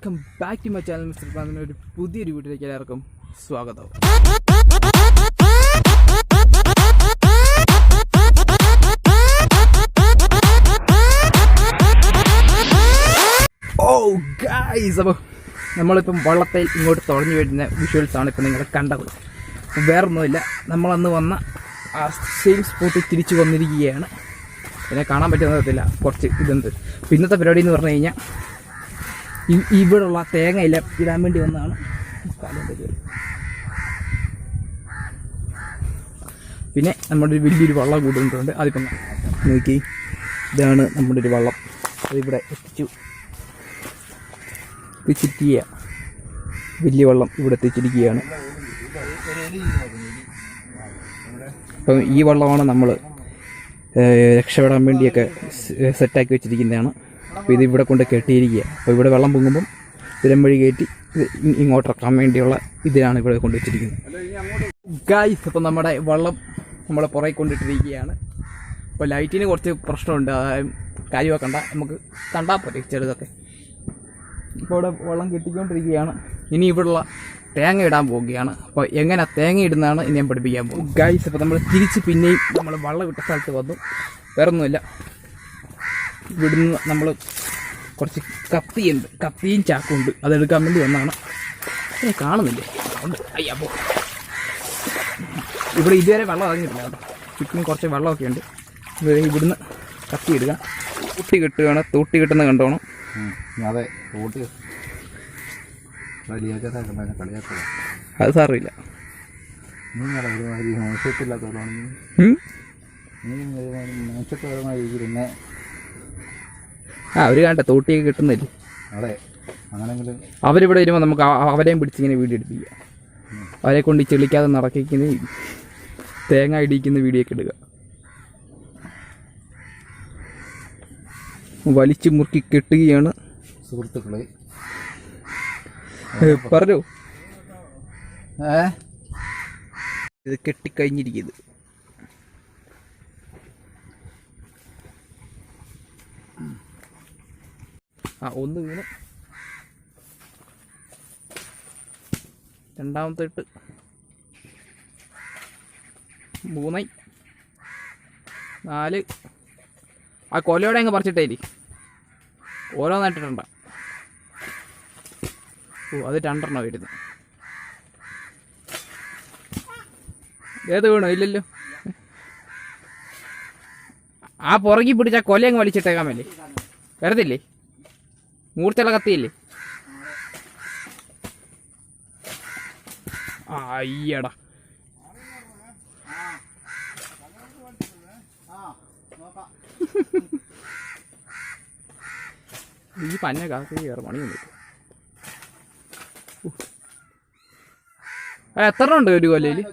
Welcome back to my channel mister പ്രാന്തൻ. ഒരു പുതിയൊരു വീഡിയോയിലേക്ക് എല്ലാവർക്കും സ്വാഗതം. ഓ ഗൈസ്, അപ്പോൾ നമ്മളിപ്പം വള്ളത്തിൽ ഇങ്ങോട്ട് തുഴഞ്ഞു വരുന്ന വിഷ്വൽസാണ് ഇപ്പം നിങ്ങൾ കണ്ടത്. വേറൊന്നുമില്ല, നമ്മളന്ന് വന്ന ആ സെയിം സ്പോട്ടിൽ തിരിച്ചു വന്നിരിക്കുകയാണ്. പിന്നെ കാണാൻ പറ്റുന്ന വിധത്തില്ല കുറച്ച് ഇതുണ്ട്. ഇന്നത്തെ പരിപാടി എന്ന് പറഞ്ഞു കഴിഞ്ഞാൽ ഇവിടെയുള്ള തേങ്ങയില ഇടാൻ വേണ്ടി വന്നതാണ്. പിന്നെ നമ്മുടെ ഒരു വലിയൊരു വള്ളം കൂട്ടുന്നുണ്ട്. അതിപ്പം നോക്കി, ഇതാണ് നമ്മുടെ ഒരു വള്ളം. അതിവിടെ എത്തിച്ചിരിക്കുക. വലിയ വള്ളം ഇവിടെ എത്തിച്ചിരിക്കുകയാണ്. അപ്പം ഈ വള്ളമാണ് നമ്മൾ രക്ഷപ്പെടാൻ വേണ്ടിയൊക്കെ സെറ്റാക്കി വെച്ചിരിക്കുന്നതാണ്. അപ്പോൾ ഇതിവിടെ കൊണ്ട് കെട്ടിയിരിക്കുക. അപ്പോൾ ഇവിടെ വെള്ളം പൊങ്ങുമ്പം ഇതിരം വഴി കയറ്റി ഇങ്ങോട്ടിറക്കാൻ വേണ്ടിയുള്ള ഇതിലാണ് ഇവിടെ കൊണ്ട് വെച്ചിരിക്കുന്നത്. ഗായ്സ്, അപ്പോൾ നമ്മുടെ വള്ളം നമ്മളെ പുറകെ കൊണ്ടിട്ടിരിക്കുകയാണ്. അപ്പോൾ ലൈറ്റിന് കുറച്ച് പ്രശ്നമുണ്ട്, കാര്യമാക്കണ്ട, നമുക്ക് കണ്ടാൽ പോരെ ചെറുതൊക്കെ. ഇപ്പോൾ ഇവിടെ വെള്ളം കെട്ടിക്കൊണ്ടിരിക്കുകയാണ്. ഇനി ഇവിടെയുള്ള തേങ്ങ ഇടാൻ പോവുകയാണ്. അപ്പോൾ എങ്ങനെ തേങ്ങ ഇടുന്നതാണ് ഇനി ഞാൻ പഠിപ്പിക്കാൻ പോകും. ഗായ്സ്, അപ്പോൾ നമ്മൾ തിരിച്ച് പിന്നെയും നമ്മൾ വള്ളം ഇട്ട സ്ഥലത്ത് വന്നു. വേറൊന്നുമില്ല, ഇവിടുന്ന് നമ്മൾ കുറച്ച് കത്തിയും ചാക്കുണ്ട്, അതെടുക്കാൻ വേണ്ടി വന്നതാണ്. കാണുന്നില്ലേ? അയ്യപ്പോ ഇവിടെ ഇതുവരെ വെള്ളം ഇറങ്ങിയിട്ടില്ല കേട്ടോ. ചുറ്റും കുറച്ച് വെള്ളമൊക്കെ ഉണ്ട്. ഇവിടുന്ന് കത്തി ഇടുക. തൂട്ടി കിട്ടുകയാണ്. തൂട്ടി കിട്ടുന്ന കണ്ടോണം. അതെ, തൂട്ടി അത് സാറില്ല. അവർ കണ്ട തൂട്ടിയൊക്കെ കിട്ടുന്നില്ലേ? അതെ, അങ്ങനെങ്കിലും അവരിവിടെ വരുമ്പോൾ നമുക്ക് അവരെയും പിടിച്ചിങ്ങനെ വീഡിയോ എടുപ്പിക്കുക. അവരെ കൊണ്ട് ചെളിക്കാതെ നടക്കിക്കുന്ന തേങ്ങ ഇടിക്കുന്ന വീഡിയോ ഒക്കെ ഇടുക. വലിച്ചു മുറുക്കി കെട്ടുകയാണ് സുഹൃത്തുക്കളെ. പറഞ്ഞു ഇത് കെട്ടിക്കഴിഞ്ഞിരിക്കുന്നത്. ഒന്ന് വീണ്, രണ്ടാമത്തെ ഇട്ട്, 3, 4. ആ കൊലയോടെ അങ്ങ് പറിച്ചിട്ടേരി ഓരോന്നായിട്ടിട്ടുണ്ട. അത് 2 വരുന്നു. ഏത് വീണോ? ഇല്ലല്ലോ. ആ പുറകി പിടിച്ച കൊല അങ്ങ് വലിച്ചിട്ടേക്കാൻ മേലേ. വരത്തില്ലേ? മൂർച്ചയുള്ള കത്തിയില്ലേ? അയ്യടാ, ഈ പഞ്ഞ കാത്തി കയറും പണിയൊന്നും. എത്ര ഉണ്ട് ഒരു കൊലയില്?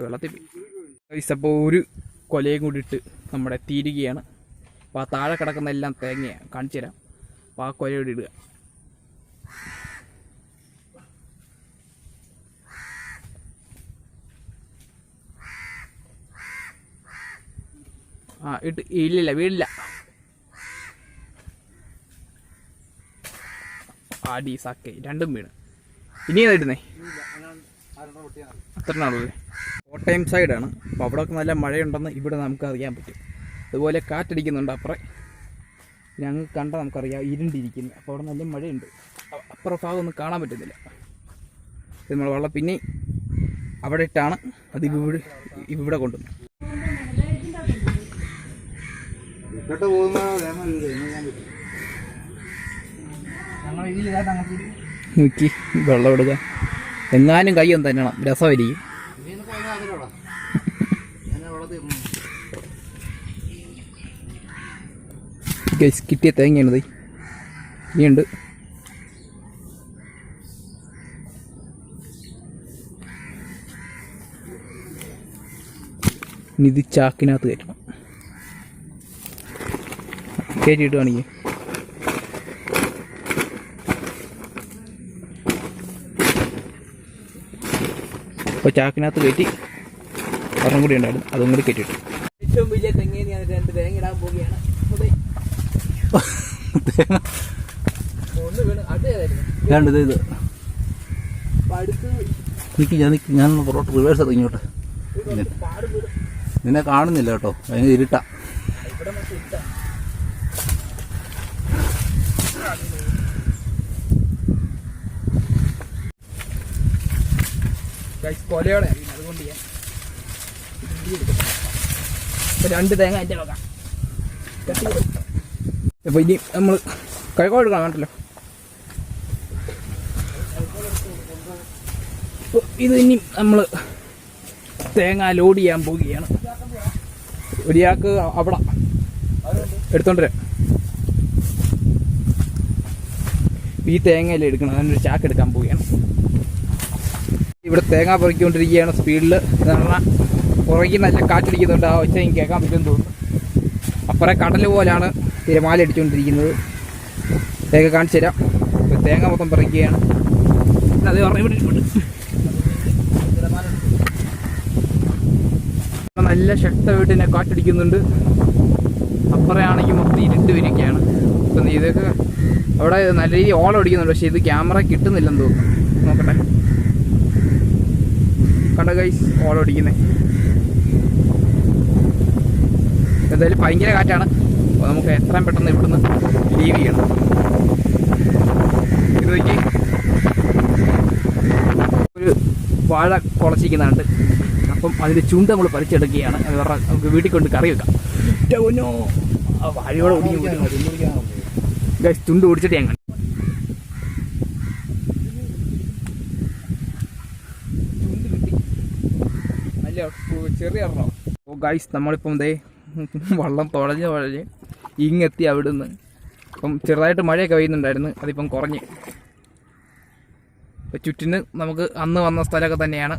വെള്ളത്തിൽ അപ്പോൾ ഒരു കൊലയും കൂടി ഇട്ട് നമ്മുടെ തീരുകയാണ്. അപ്പോൾ ആ താഴെ കിടക്കുന്ന എല്ലാം തേങ്ങയാണ്, കാണിച്ചു തരാം. അപ്പോൾ ആ കൊലയോടെ ഇടുക. ഇട്ട് ഇല്ലില്ല, വീടില്ല. ആടി സാക്കേ, 2 വീണ്. ഇനി ഏതാ ഇടുന്നേ? അത്ര ആണല്ലേ. കോട്ടയം സൈഡാണ്. അപ്പോൾ അവിടെയൊക്കെ നല്ല മഴയുണ്ടെന്ന് ഇവിടെ നമുക്ക് അറിയാൻ പറ്റും. അതുപോലെ കാറ്റടിക്കുന്നുണ്ട് അപ്പുറം. ഞങ്ങൾക്ക് കണ്ടാൽ നമുക്കറിയാം ഇരുണ്ടിരിക്കുന്നത്. അപ്പോൾ അവിടെ നല്ല മഴയുണ്ട്. അപ്പുറം ഭാഗമൊന്നും കാണാൻ പറ്റുന്നില്ല. നമ്മൾ വെള്ളം പിന്നെ അവിടെ ഇട്ടാണ് അത് ഇവിടെ കൊണ്ടുവന്നത്. നോക്കി വെള്ളം ഇടുക. എങ്ങാനും കയ്യൊന്നും തന്നെയാണ്, രസമായിരിക്കും. കിട്ടിയ തേങ്ങയാണിത്. ഇനിയുണ്ട്. ഇനി ഇത് ചാക്കിനകത്ത് കയറ്റണം. കയറ്റിയിട്ട് കാണിക്കേ. അപ്പോൾ ചാക്കിനകത്ത് കയറ്റി ഒരെണ്ണം കൂടി ഉണ്ടായിരുന്നു, അതും കൂടി കെട്ടിട്ടു. ഏറ്റവും വലിയ തെങ്ങേനി 2 തേങ്ങ ഇടാൻ പോവുകയാണ്. ഒന്ന് വീണ് അടുത്തായിരുന്നു ഇത് ഞാൻ പുറത്തോട്ട് റിവേഴ്സ് ഇറങ്ങിയോട്ടെ. നിന്നെ കാണുന്നില്ല കേട്ടോ, ഭയങ്കര ഇരുട്ടാ. കൊലയോടെ അതുകൊണ്ട് ഞാൻ 2 തേങ്ങ എൻ്റെ നോക്കാം. അപ്പോൾ ഇനി നമ്മൾ കൈക്കോട് കാണാമല്ലോ. ഇത് ഇനി നമ്മൾ തേങ്ങ ലോഡ് ചെയ്യാൻ പോവുകയാണ്. ഒരാൾക്ക് അവിടെ എടുത്തോണ്ട് വരാം. ഈ തേങ്ങയിൽ എടുക്കണം, അതിനൊരു ചാക്ക് എടുക്കാൻ പോവുകയാണ്. ഇവിടെ തേങ്ങ പറിക്കൊണ്ടിരിക്കുകയാണ് സ്പീഡിൽ. കാരണം പുറകെ നല്ല കാറ്റടിക്കുന്നുണ്ട്, ആ ഒച്ച എനിക്ക് കേൾക്കാൻ പറ്റുമെന്ന് തോന്നുന്നു. അപ്പുറം കടൽ പോലാണ് തിരമാല അടിച്ചുകൊണ്ടിരിക്കുന്നത്. തേങ്ങ കാണിച്ചു തരാം. തേങ്ങ മൊത്തം പറിക്കുകയാണ്. അത് പറഞ്ഞിട്ടുണ്ട് നല്ല ശക്തമായിട്ട് തന്നെ കാറ്റടിക്കുന്നുണ്ട്. അപ്പുറയാണെങ്കിൽ മൊത്തം ഇരുട്ട് വരികയാണ്. അപ്പം ഇതൊക്കെ അവിടെ നല്ല രീതിയിൽ ഓളം അടിക്കുന്നുണ്ട്, പക്ഷേ ഇത് ക്യാമറ കിട്ടുന്നില്ലെന്ന് തോന്നുന്നു. നോക്കട്ടെ, കണ്ട ഗൈസ് ഓളം അടിക്കുന്നത്. എന്തായാലും ഭയങ്കര കാറ്റാണ്. അപ്പോൾ നമുക്ക് എത്രയും പെട്ടെന്ന് ഇവിടുന്ന് ലീവ് ചെയ്യണം. ഇത് നോക്കി ഒരു വാഴ കുളച്ചിരിക്കുന്നുണ്ട്. അപ്പം അതിൻ്റെ ചുണ്ട് നമ്മൾ പറിച്ചെടുക്കുകയാണ്. അത് പറഞ്ഞാൽ നമുക്ക് വീട്ടിൽ കൊണ്ട് കറി വെക്കാം. വാഴയോടെ ഒടിഞ്ഞു ഗൈസ്, ചുണ്ട് ഓടിച്ചിട്ട് ഞാൻ കണ്ടു. ചുണ്ട് കിട്ടി, നല്ല ചെറിയ എണ്ണോ. ഓ ഗൈസ്, നമ്മളിപ്പം ദേ വള്ളം തുഴഞ്ഞ് ഇങ്ങെത്തി അവിടുന്ന്. അപ്പം ചെറുതായിട്ട് മഴയൊക്കെ പെയ്യുന്നുണ്ടായിരുന്നു, അതിപ്പം കുറഞ്ഞ്. ഇപ്പം ചുറ്റിന് നമുക്ക് അന്ന് വന്ന സ്ഥലമൊക്കെ തന്നെയാണ്,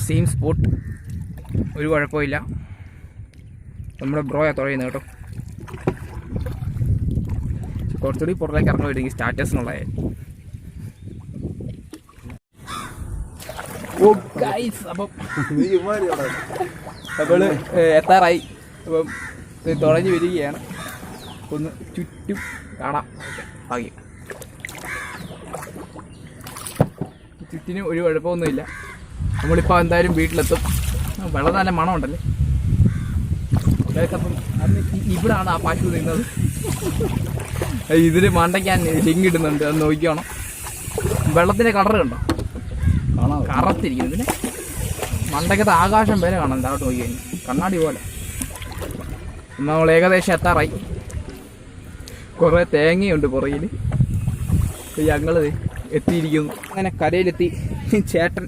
സെയിം സ്പോട്ട്, ഒരു കുഴപ്പമില്ല. നമ്മുടെ ബ്രോയാ തുഴയുന്നത് കേട്ടോ. കുറച്ചുകൂടി പുറത്തേക്ക് ഇറങ്ങി വരുമെങ്കിൽ സ്റ്റാറ്റസിനുള്ളതായി. ഓ ഗൈസ്, അപ്പം അപ്പോൾ എത്താറായി. അപ്പം തുഴഞ്ഞ് വരികയാണ്. ഒന്ന് ചുറ്റും കാണാം ഭാഗ്യം. ചുറ്റിനും ഒരു കുഴപ്പമൊന്നുമില്ല. നമ്മളിപ്പോൾ എന്തായാലും വീട്ടിലെത്തും. വെള്ളം നല്ല മണമുണ്ടല്ലേ. അപ്പം ഇവിടാണ് ആ പാശു നിന്നത്. ഇതിന് മണ്ടയ്ക്കാൻ ലിങ്ക് ഇടുന്നുണ്ട്, അത് നോക്കിക്കണം. വെള്ളത്തിൻ്റെ കളർ കണ്ടോ, കറത്തിരിക്കുന്നു. ഇതിന് മണ്ടയ്ക്കത്തെ ആകാശം വരെ കാണാം. എന്താവട്ടെ നോക്കി കഴിഞ്ഞാൽ കണ്ണാടി പോലെ. നമ്മൾ ഏകദേശം എത്താറായി. കുറേ തേങ്ങയുണ്ട് പുറകിൽ. ഞങ്ങൾ എത്തിയിരിക്കുന്നു. അങ്ങനെ കരയിലെത്തി. ചേട്ടൻ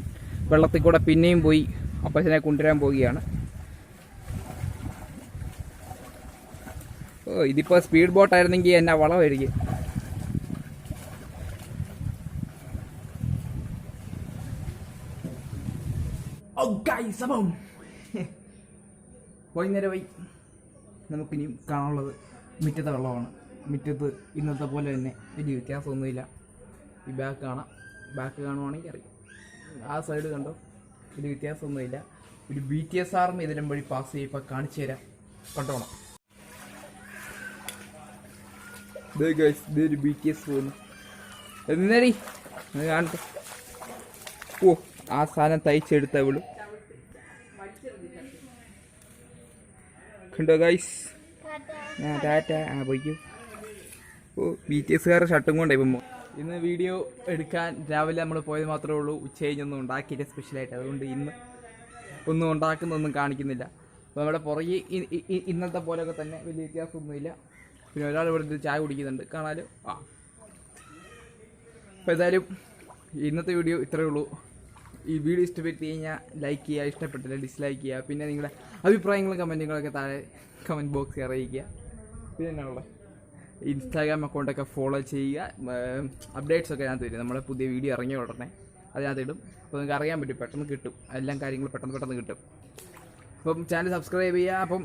വെള്ളത്തിൽ കൂടെ പിന്നെയും പോയി അപ്പച്ചനെ കൊണ്ടുവരാൻ പോവുകയാണ്. ഓ, ഇതിപ്പോൾ സ്പീഡ് ബോട്ടായിരുന്നെങ്കിൽ എന്നാ വളമായിരിക്കും. വൈകുന്നേരമായി. നമുക്കിനിയും കാണാനുള്ളത് മുറ്റത്തെ വെള്ളമാണ്. മുറ്റത്ത് ഇന്നത്തെ പോലെ തന്നെ വലിയ വ്യത്യാസമൊന്നുമില്ല. ഈ ബാക്ക് കാണുവാണെങ്കിൽ അറിയാം. ആ സൈഡ് കണ്ടോ, വലിയ വ്യത്യാസമൊന്നുമില്ല. ഒരു BTS ആർമി ഇതിലും വഴി പാസ് ചെയ്യുമ്പോൾ കാണിച്ചു തരാം, കണ്ടോണം. ഇതൊരു BTS പോകുന്നു. എന്നേടി കാണട്ടെ. ഓ, ആ സാധനം തയ്ച്ചെടുത്ത വിളു കണ്ടോ ഗൈസ്. ടാറ്റ. പോയിക്കോ. ഓ, BTSകാരുടെ ഷർട്ടും കൊണ്ടേ ഇപ്പം. ഇന്ന് വീഡിയോ എടുക്കാൻ രാവിലെ നമ്മൾ പോയത് മാത്രമേ ഉള്ളൂ. ഉച്ച കഴിഞ്ഞൊന്നും ഉണ്ടാക്കിയില്ല സ്പെഷ്യലായിട്ട്. അതുകൊണ്ട് ഇന്ന് ഒന്നും ഉണ്ടാക്കുന്നൊന്നും കാണിക്കുന്നില്ല. അപ്പോൾ നമ്മുടെ പുറകെ ഇന്നത്തെ പോലെയൊക്കെ തന്നെ വലിയ വ്യത്യാസമൊന്നുമില്ല. പിന്നെ ഒരാൾ ഇവിടെ ചായ കുടിക്കുന്നുണ്ട്, കാണാലോ. അപ്പോൾ ഏതായാലും ഇന്നത്തെ വീഡിയോ ഇത്രയേ ഉള്ളൂ. ഈ വീഡിയോ ഇഷ്ടപ്പെട്ട് കഴിഞ്ഞാൽ ലൈക്ക് ചെയ്യുക, ഇഷ്ടപ്പെട്ടില്ല ഡിസ്ലൈക്ക് ചെയ്യുക. പിന്നെ നിങ്ങളുടെ അഭിപ്രായങ്ങളും കമൻറ്റുകളൊക്കെ താഴെ കമൻറ്റ് ബോക്സിൽ അറിയിക്കുക. പിന്നെ എന്നാണുള്ളത്, ഇൻസ്റ്റാഗ്രാം അക്കൗണ്ടൊക്കെ ഫോളോ ചെയ്യുക. അപ്ഡേറ്റ്സൊക്കെ ഞാൻ തരും. നമ്മുടെ പുതിയ വീഡിയോ ഇറങ്ങിയ ഉടനെ അതിനകത്ത് ഇടും. അപ്പോൾ നിങ്ങൾക്ക് അറിയാൻ പറ്റും, പെട്ടെന്ന് കിട്ടും. എല്ലാം കാര്യങ്ങൾ പെട്ടെന്ന് കിട്ടും. അപ്പം ചാനൽ സബ്സ്ക്രൈബ് ചെയ്യുക. അപ്പം